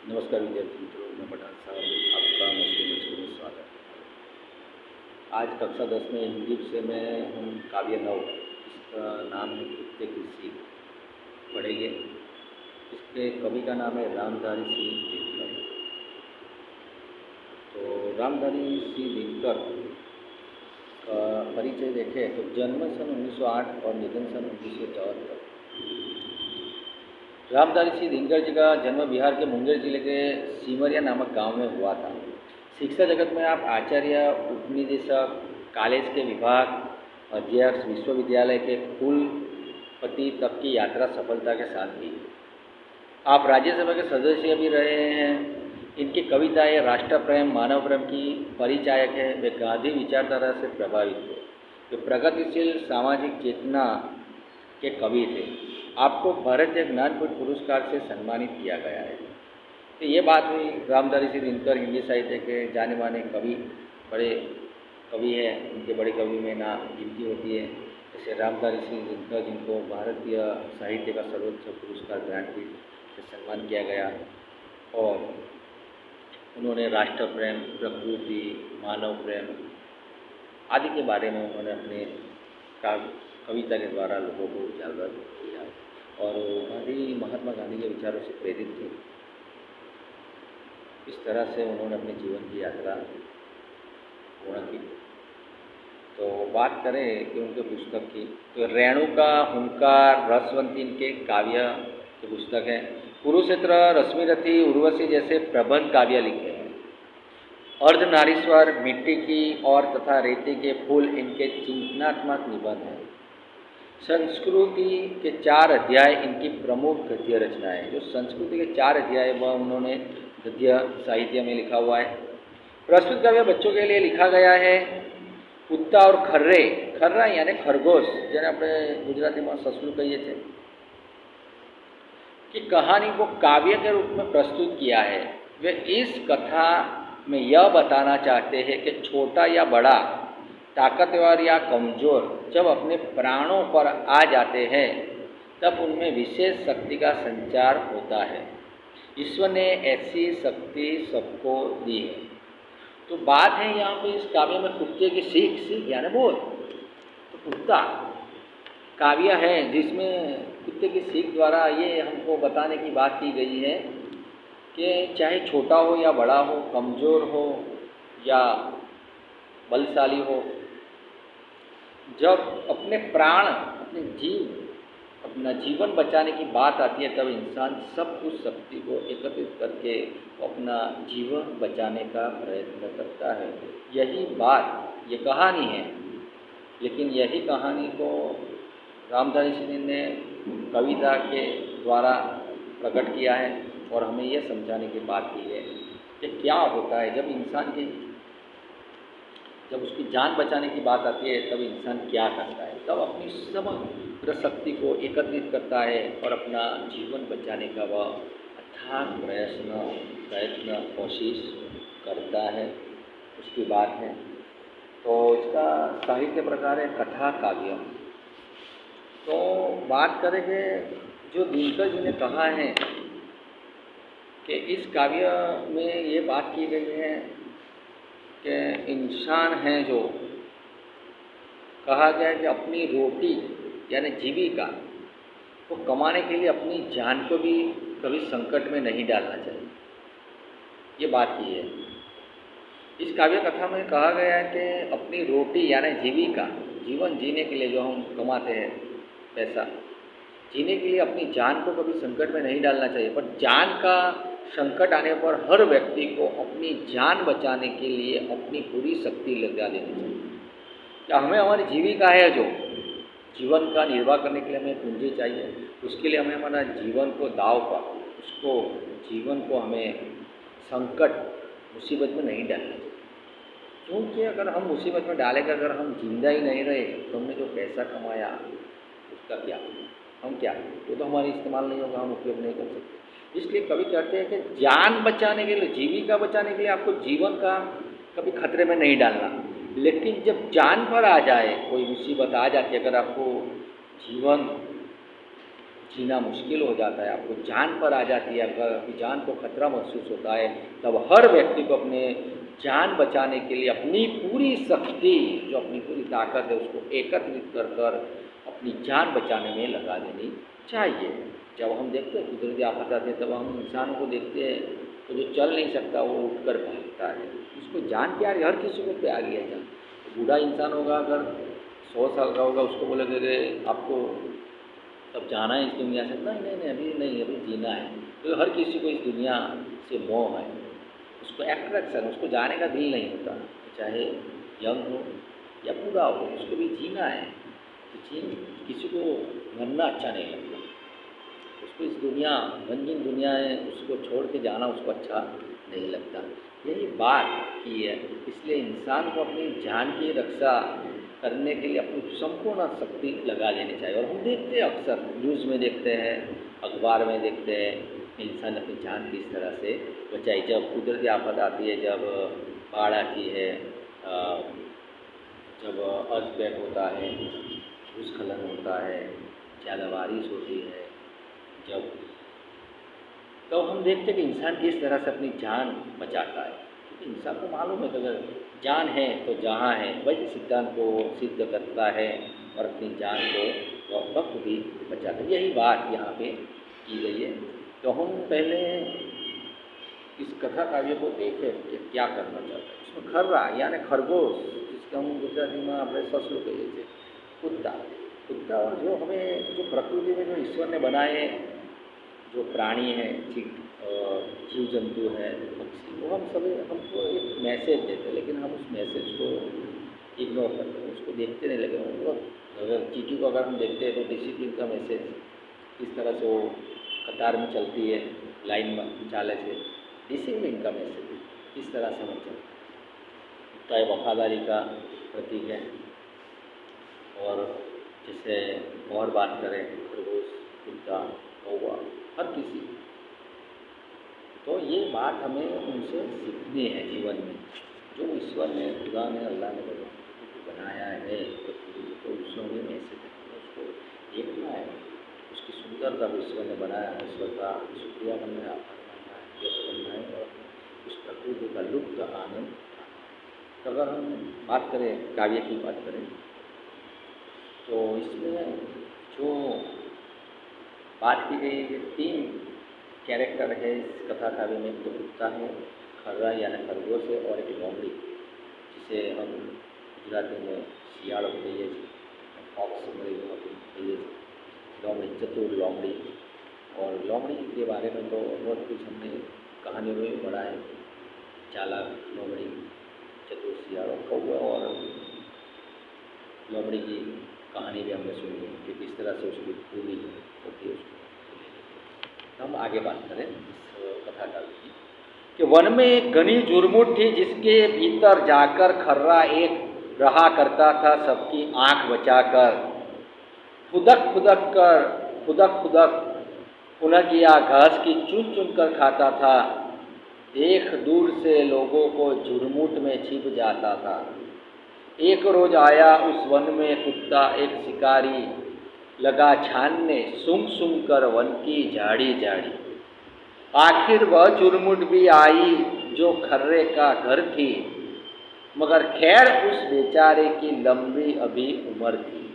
नमस्कार विद्यार्थी मित्रों, मैं पठान साहब आपका मछली में स्वागत है। आज कक्षा 10 में हिंदी विषय में हम काव्य नव, इसका नाम है कुत्ते की सीख, पढ़ेंगे। इसके कवि का नाम है रामधारी सिंह दिनकर। तो रामधारी सिंह दिनकर का परिचय देखें तो जन्म सन 1908 और निधन सन 1974। रामधारी सिंह दिनकर जी का जन्म बिहार के मुंगेर जिले के सिमरिया नामक गांव में हुआ था। शिक्षा जगत में आप आचार्य, उपनिदेशक, कॉलेज के विभाग अध्यक्ष, विश्वविद्यालय के कुलपति तक की यात्रा सफलता के साथ की। आप राज्यसभा के सदस्य भी रहे हैं। इनकी कविताएं राष्ट्र प्रेम, मानव प्रेम की परिचायक है। वे गांधी विचारधारा से प्रभावित थे। वे प्रगतिशील सामाजिक चेतना के कवि थे। आपको भारतीय ज्ञानपीठ पुरस्कार से सम्मानित किया गया है। तो ये बात हुई रामधारी सिंह दिनकर हिंदी साहित्य के जाने माने कवि, बड़े कवि हैं। उनके बड़े कवि में ना गिनती होती है। जैसे रामधारी सिंह दिनकर जिनको भारतीय साहित्य का सर्वोच्च पुरस्कार ज्ञानपीठ से सम्मान किया गया, और उन्होंने राष्ट्र प्रेम, प्रकृति, मानव प्रेम आदि के बारे में उन्होंने अपने कविता के द्वारा लोगों को उजागर किया। और गांधी, महात्मा गांधी के विचारों से प्रेरित थे। इस तरह से उन्होंने अपने जीवन की यात्रा पूर्ण की। तो बात करें कि उनके पुस्तक की, तो रेणुका, हुंकार, रसवंती इनके काव्य की पुस्तक है। कुरुक्षेत्र, रश्मिरथी, उर्वशी जैसे प्रबंध काव्य लिखे हैं। अर्धनारीश्वर, मिट्टी की और तथा रेती के फूल इनके चिंतनात्मक निबंध हैं। संस्कृति के 4 अध्याय इनकी प्रमुख गद्य रचना है। जो संस्कृति के 4 अध्याय वह उन्होंने गद्य साहित्य में लिखा हुआ है। प्रस्तुत काव्य बच्चों के लिए लिखा गया है। कुत्ता और खर्रे, खर्रा यानी खरगोश, જેને આપણે ગુજરાતીમાં સસલું કહીએ છીએ, की कहानी को काव्य के रूप में प्रस्तुत किया है। वे इस कथा में यह बताना चाहते हैं कि छोटा या बड़ा, ताकतवर या कमज़ोर जब अपने प्राणों पर आ जाते हैं तब उनमें विशेष शक्ति का संचार होता है। ईश्वर ने ऐसी शक्ति सबको दी है। तो बात है यहाँ पे इस काव्य में कुत्ते की सीख, सीख यानी बोल। तो कुत्ता काव्य है जिसमें कुत्ते की सीख द्वारा ये हमको बताने की बात की गई है कि चाहे छोटा हो या बड़ा हो, कमज़ोर हो या बलशाली हो, जब अपने प्राण, अपने अपना जीवन बचाने की बात आती है तब इंसान सब उस शक्ति को एकत्रित करके अपना जीवन बचाने का प्रयत्न करता है। यही बात, ये कहानी है। लेकिन यही कहानी को रामधारी सिंह ने कविता के द्वारा प्रकट किया है और हमें यह समझाने की बात की है कि क्या होता है जब उसकी जान बचाने की बात आती है तब इंसान क्या करता है। तब अपनी समग्र शक्ति को एकत्रित करता है और अपना जीवन बचाने का वह अथाक प्रयत्न कोशिश करता है। उसकी बात है। तो इसका साहित्य प्रकार है कथा काव्य। तो बात करेंगे जो दिनकर जी ने कहा है कि इस काव्य में ये बात की गई है कि इंसान है जो, कहा गया है कि अपनी रोटी यानी जीविका को कमाने के लिए अपनी जान को भी कभी संकट में नहीं डालना चाहिए। ये बात की है। इस काव्य कथा में कहा गया है कि अपनी रोटी यानी जीविका, जीवन जीने के लिए जो हम कमाते हैं पैसा, जीने के लिए अपनी जान को कभी संकट में नहीं डालना चाहिए। पर जान का संकट आने पर हर व्यक्ति को अपनी जान बचाने के लिए अपनी पूरी शक्ति लगा देनी चाहिए। क्या हमें हमारी जीविका है, जो जीवन का निर्वाह करने के लिए हमें पूंजी चाहिए, उसके लिए हमें हमारा जीवन को दाव पर, उसको जीवन को हमें संकट, मुसीबत में नहीं डालना चाहिए। क्योंकि अगर हम मुसीबत में डालेंगे, अगर हम जिंदा ही नहीं रहे तो हमने जो पैसा कमाया उसका क्या, हम क्या, वो तो हमारी इस्तेमाल नहीं होगा, हम उपयोग नहीं कर सकते। इसलिए कवि कहते हैं कि जान बचाने के लिए, जीविका बचाने के लिए आपको जीवन का कभी खतरे में नहीं डालना। लेकिन जब जान पर आ जाए, कोई मुसीबत आ जाती है, अगर आपको जीना मुश्किल हो जाता है, आपको जान पर आ जाती है, अगर अपनी जान को खतरा महसूस होता है, तब हर व्यक्ति को अपने जान बचाने के लिए अपनी पूरी शक्ति, जो अपनी पूरी ताकत है, उसको एकत्रित कर कर अपनी जान बचाने में लगा देनी चाहिए। जब हम देखते हैं कुदरती आफत आती है, तब हम इंसानों को देखते हैं तो जो चल नहीं सकता वो उठकर भागता है, उसको जान प्यारी, हर किसी को प्यारी है जान। बूढ़ा इंसान होगा, अगर 100 साल का होगा, उसको बोलेंगे कि आपको अब जाना है इस दुनिया से, नहीं नहीं नहीं, अभी नहीं, अभी जीना है। तो हर किसी को इस दुनिया से मोह है, उसको एट्रैक्शन, उसको जाने का दिल नहीं होता, चाहे यंग हो या बूढ़ा हो, उसको भी जीना है। तो किसी को मरना अच्छा नहीं लगता, उसको इस दुनिया, रंगीन दुनिया है, उसको छोड़ के जाना उसको अच्छा नहीं लगता। यही बात की है, इसलिए इंसान को अपनी जान की रक्षा करने के लिए अपनी संपूर्ण शक्ति लगा देनी चाहिए। और हम देखते हैं, अक्सर न्यूज़ में देखते हैं, अखबार में देखते हैं, इंसान अपनी जान किस तरह से बचाई। जब कुदरती आफत आती है, जब बाढ़ आती है, जब अर्थक्वेक होता है, भूस्खलन होता है, ज़्यादा बारिश होती है, जब तो हम देखते हैं कि इंसान किस तरह से अपनी जान बचाता है, क्योंकि इंसान को मालूम है कि अगर जान है तो जहाँ है, वही सिद्धांत को सिद्ध करता है और अपनी जान को वह वक्त भी बचाता है। यही बात यहाँ पे की गई है। तो हम पहले इस कथा काव्य को देखें कि क्या करना चाहता है। इसमें खर्रा यानी खरगोश, जिसका हम गुजराती में अपने ससलू कहिए थे, कुत्ता। कुत्ता और जो हमें, जो प्रकृति में जो ईश्वर ने बनाए जो प्राणी हैं, जीव जंतु है, पक्षी, वो हम सभी, हमको एक मैसेज देते हैं, लेकिन हम उस मैसेज को इग्नोर करते हैं, उसको देखते नहीं लगे। उनको अगर चींटी को अगर हम देखते हैं तो डिसिप्लिन का मैसेज, किस तरह से वो कतार में चलती है, लाइन में चाले से, डिसिप्लिन का मैसेज किस तरह से हम चलते हैं। कुत्ता एक वफादारी का प्रतीक है। और जैसे और बात करें, खरगोश, कुत्ता, कौवा, हर किसी, तो ये बात हमें उनसे सीखनी है जीवन में। जो ईश्वर ने, खुदा ने, अल्लाह ने बनाया है तो उसमें मैसेज है, उसको देखना है, उसकी सुंदरता को ईश्वर ने बनाया है, ईश्वर का शुक्रिया करना है, आभार मानना है, व्यक्त करना है और उस प्रकृति का लुप्त आनंद। तो अगर हम बात करें, काव्य की बात करें, तो इसमें जो बात की गई है, 3 कैरेक्टर है इस कथा काव्य में। तो कुत्ता है, खर्रा यानी खरगोश है, और एक लोमड़ी, जिसे हम गुजराती में शियाड़ो कहिए છીએ, फॉक्स कहिए, लोमड़ी, चतुर लोमड़ी। और लोमड़ी के बारे में तो बहुत कुछ हमने कहानियों में पढ़ा है, चालाक लोमड़ी, चतुर शियाड़ो, कौवा और लोमड़ी की कहानी भी हमने सुनी है कि किस तरह से उसकी पूरी होती है। उसको हम आगे बात करें इस कथा का कि वन में एक घनी झुरमुट थी, जिसके भीतर जाकर खर्रा एक रहा करता था, सबकी आंख बचाकर। खुदक खुदक पुनः या घास की चुन चुन कर खाता था। देख दूर से लोगों को झुरमुट में छिप जाता था। एक रोज आया उस वन में कुत्ता, एक शिकारी, लगा छानने सूंघ सूंघ कर वन की झाड़ी झाड़ी। आखिर वह झुरमुट भी आई जो खर्रे का घर थी, मगर खैर उस बेचारे की लंबी अभी उम्र थी।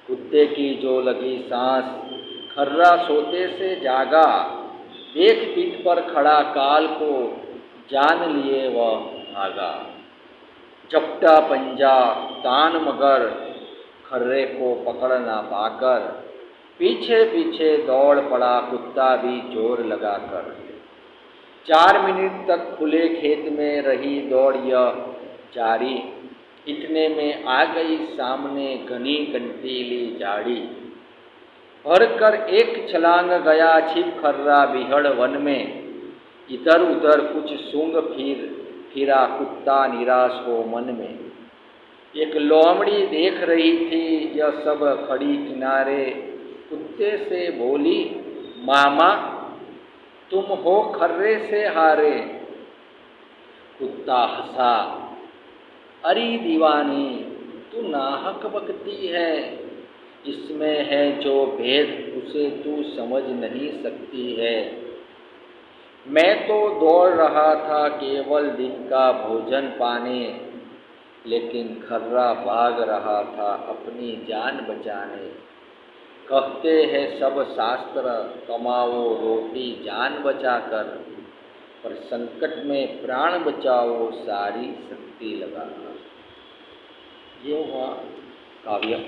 कुत्ते की जो लगी सांस, खर्रा सोते से जागा, देख पीठ पर खड़ा काल को, जान लिए वह भागा। झपटा पंजा तान मगर खर्रे को पकड़ ना पाकर, पीछे पीछे दौड़ पड़ा कुत्ता भी जोर लगाकर। 4 मिनट तक खुले खेत में रही दौड़ यह जारी, इतने में आ गई सामने घनी कंटीली झाड़ी। भर कर एक छलांग गया छिप खर्रा बिहड़ वन में, इधर उधर कुछ सूंघ फिरा कुत्ता निराश हो मन में। एक लोमड़ी देख रही थी यह सब खड़ी किनारे, कुत्ते से बोली, मामा तुम हो खर्रे से हारे। कुत्ता हंसा, अरे दीवानी तू नाहक बकती है, इसमें है जो भेद उसे तू समझ नहीं सकती है। मैं तो दौड़ रहा था केवल दिन का भोजन पाने, लेकिन खर्रा भाग रहा था अपनी जान बचाने। कहते हैं सब शास्त्र कमाओ रोटी जान बचाकर, पर संकट में प्राण बचाओ सारी शक्ति लगाकर। ये हुआ काव्य।